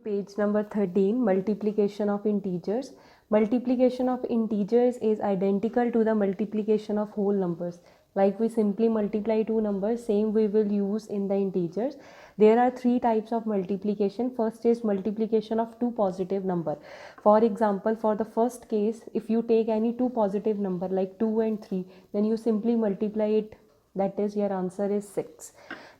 Page number 13, multiplication of integers. Multiplication of integers is identical to the multiplication of whole numbers. Like we simply multiply two numbers, same we will use in the integers. There are three types of multiplication. First is multiplication of two positive number. For example, for the first case, if you take any two positive number like 2 and 3, then you simply multiply it, that is your answer is 6.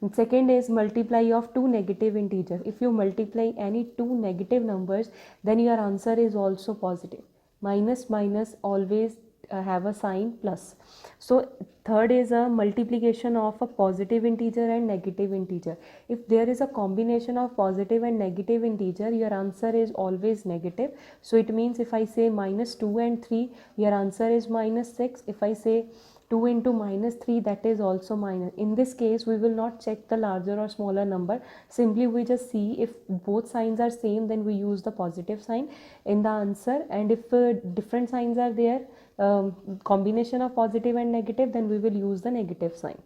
And second is multiply of two negative integers. If you multiply any two negative numbers, then your answer is also positive. Minus minus always have a sign plus. So third is a multiplication of a positive integer and negative integer. If there is a combination of positive and negative integer, your answer is always negative. So it means if I say minus 2 and 3, your answer is minus 6. If I say 2 into minus 3, that is also minus. In this case, we will not check the larger or smaller number. Simply we just see if both signs are same, then we use the positive sign in the answer. And if different signs are there, combination of positive and negative, then we will use the negative sign.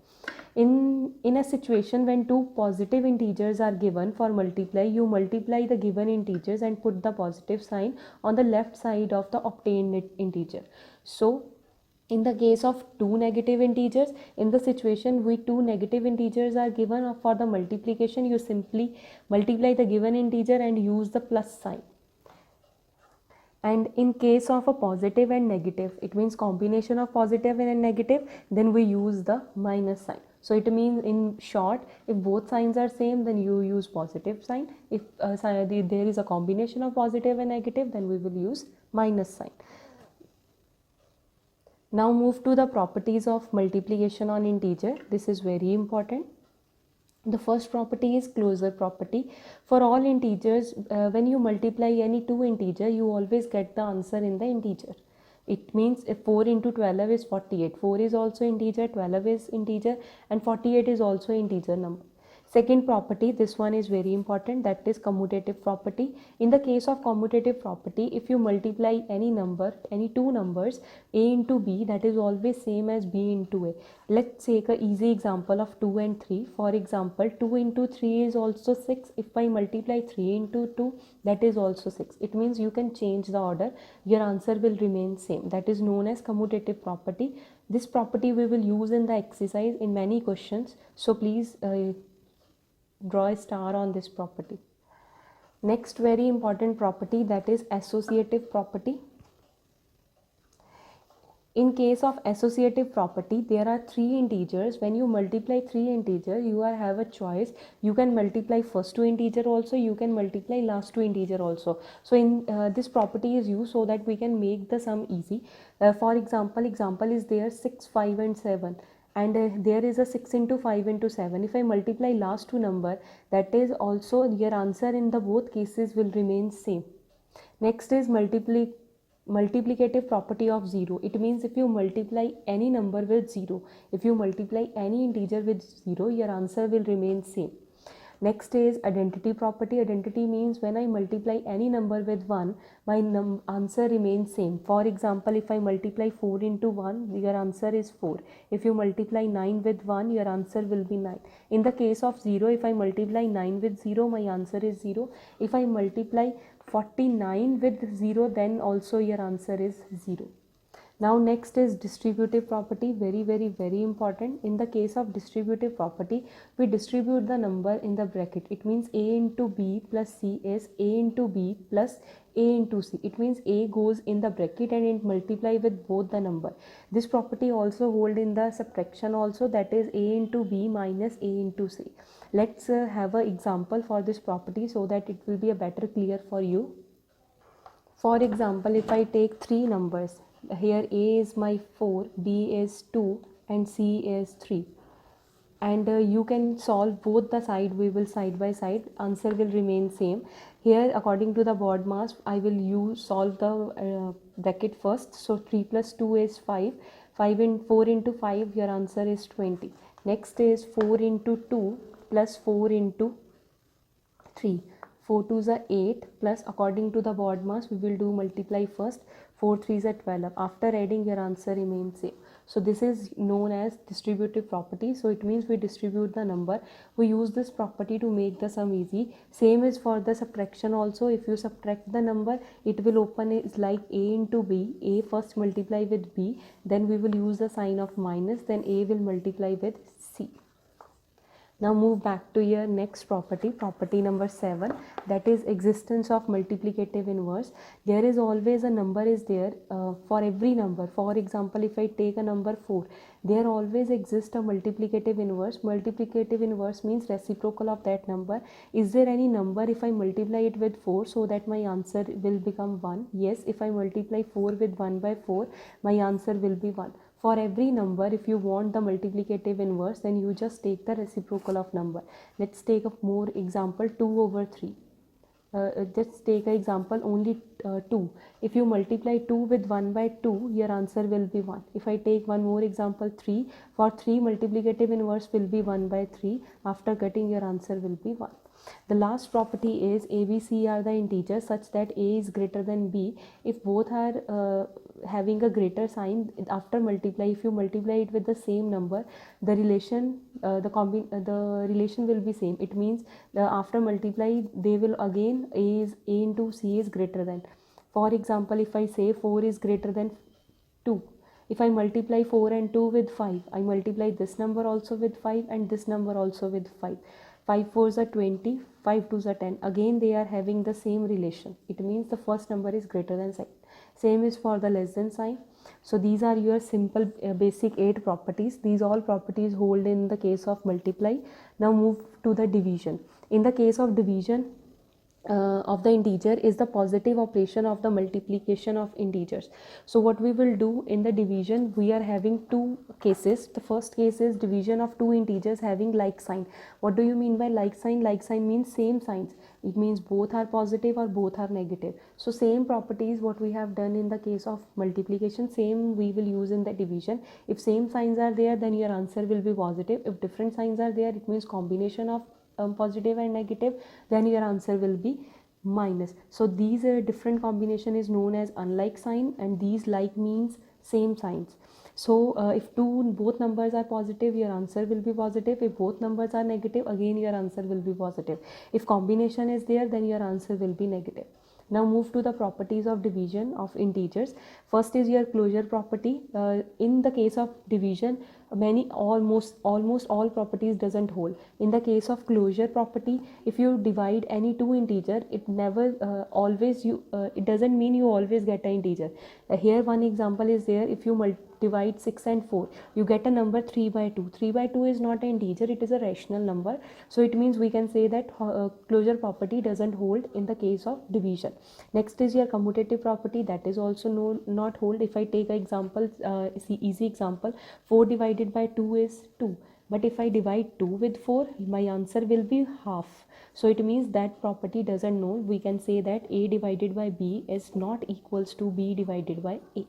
In a situation when two positive integers are given for multiply, you multiply the given integers and put the positive sign on the left side of the obtained integer. So in the case of two negative integers, in the situation with two negative integers are given for the multiplication, you simply multiply the given integer and use the plus sign. And in case of a positive and negative, it means combination of positive and negative, then we use the minus sign. So it means in short, if both signs are same, then you use positive sign. If there is a combination of positive and negative, then we will use minus sign. Now move to the properties of multiplication on integer. This is very important. The first property is closure property. For all integers, when you multiply any two integer, you always get the answer in the integer. It means if 4 into 12 is 48. 4 is also integer, 12 is integer, and 48 is also integer number. Second property, this one is very important, that is commutative property. In the case of commutative property, if you multiply any number, any two numbers, a into b, that is always same as b into a. Let's take an easy example of 2 and 3. For example, 2 into 3 is also 6. If I multiply 3 into 2, that is also 6. It means you can change the order, your answer will remain same. That is known as commutative property. This property we will use in the exercise in many questions. So please draw a star on this property. Next very important property, that is associative property. In case of associative property, there are three integers. When you multiply three integers, you have a choice. You can multiply first two integer also, you can multiply last two integer also. So in this property is used so that we can make the sum easy. For example is there 6, 5 and 7. And there is a 6 into 5 into 7. If I multiply last two number, that is also your answer in the both cases will remain same. Next is multiplicative property of 0. It means if you multiply any number with 0, if you multiply any integer with 0, your answer will remain same. Next is identity property. Identity means when I multiply any number with 1, my answer remains same. For example, if I multiply 4 into 1, your answer is 4. If you multiply 9 with 1, your answer will be 9. In the case of 0, if I multiply 9 with 0, my answer is 0. If I multiply 49 with 0, then also your answer is 0. Now next is distributive property, very important. In the case of distributive property, we distribute the number in the bracket. It means a into b plus c is a into b plus a into c. It means a goes in the bracket and it multiply with both the number. This property also hold in the subtraction also, that is a into b minus a into c. Let's have an example for this property so that it will be a better clear for you. For example, if I take three numbers, here a is my 4, b is 2 and c is 3, and you can solve both the side. We will side by side, answer will remain same. Here according to the board mass, I will solve the bracket first. So 3 plus 2 is 5, 4 into 5, your answer is 20. Next is 4 into 2 plus 4 into 3. 4 2s are 8 plus, according to the board mass, we will do multiply first. 4 3s are 12. After adding, your answer remains same. So this is known as distributive property. So it means we distribute the number. We use this property to make the sum easy. Same is for the subtraction also. If you subtract the number, it will open is like a into b. A first multiply with b, then we will use the sign of minus, then a will multiply with c. Now move back to your next property, property number 7, that is existence of multiplicative inverse. There is always a number is there for every number. For example, if I take a number 4, there always exists a multiplicative inverse. Multiplicative inverse means reciprocal of that number. Is there any number if I multiply it with 4 so that my answer will become 1? Yes, if I multiply 4 with 1 by 4, my answer will be 1. For every number, if you want the multiplicative inverse, then you just take the reciprocal of number. Let's take a more example, 2 over 3. Just take an example only 2. If you multiply 2 with 1 by 2, your answer will be 1. If I take one more example, 3, for 3 multiplicative inverse will be 1 by 3. After getting, your answer will be 1. The last property is A, B, C are the integers such that A is greater than B. If both are having a greater sign, after multiply, if you multiply it with the same number, the relation the relation will be same. It means after multiply, they will again A into C is greater than. For example, if I say 4 is greater than 2, if I multiply 4 and 2 with 5, I multiply this number also with 5 and this number also with 5. 5 4s are 20, 5 2s are 10. Again they are having the same relation. It means the first number is greater than second. Same is for the less than sign. So these are your simple basic 8 properties. These all properties hold in the case of multiply. Now move to the division. In the case of division, of the integer is the positive operation of the multiplication of integers. So what we will do in the division, we are having two cases. The first case is division of two integers having like sign. What do you mean by like sign? Like sign means same signs. It means both are positive or both are negative. So same properties what we have done in the case of multiplication, same we will use in the division. If same signs are there, then your answer will be positive. If different signs are there, it means combination of positive and negative, then your answer will be minus. So these different combination is known as unlike sign, and these like means same signs. So if both numbers are positive, your answer will be positive. If both numbers are negative, again your answer will be positive. If combination is there, then your answer will be negative. Now move to the properties of division of integers. First is your closure property. In the case of division, almost all properties doesn't hold. In the case of closure property, if you divide any two integer, it never always it doesn't mean you always get an integer. Here one example is there. If you divide 6 and 4, you get a number 3 by 2. 3 by 2 is not an integer, it is a rational number. So it means we can say that closure property doesn't hold in the case of division. Next is your commutative property, that is also not hold. If I take an example, easy example, 4 divided by 2 is 2. But if I divide 2 with 4, my answer will be half. So it means that property doesn't know. We can say that A divided by B is not equals to B divided by A.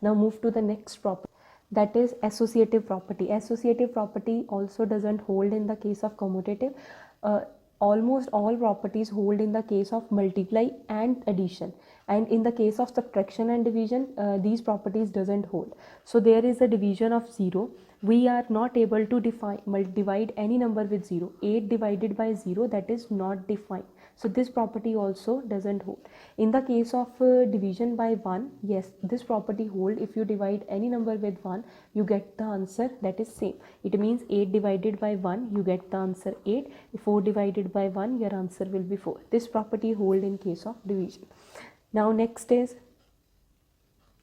Now move to the next property, that is associative property. Associative property also doesn't hold in the case of commutative. Almost all properties hold in the case of multiply and addition, and in the case of subtraction and division, these properties doesn't hold. So there is a division of 0. We are not able to divide any number with 0. 8 divided by 0, that is not defined. So this property also doesn't hold. In the case of division by 1, yes, this property hold. If you divide any number with 1, you get the answer that is same. It means 8 divided by 1, you get the answer 8. If 4 divided by 1, your answer will be 4. This property hold in case of division. Now next is,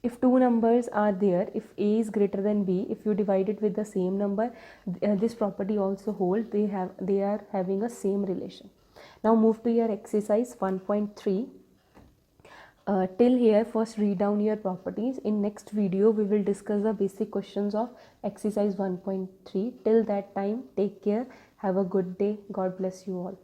if two numbers are there, if A is greater than B, if you divide it with the same number, this property also hold. They are having a same relation. Now move to your exercise 1.3. Till here, first read down your properties. In next video, we will discuss the basic questions of exercise 1.3. Till that time, take care. Have a good day. God bless you all.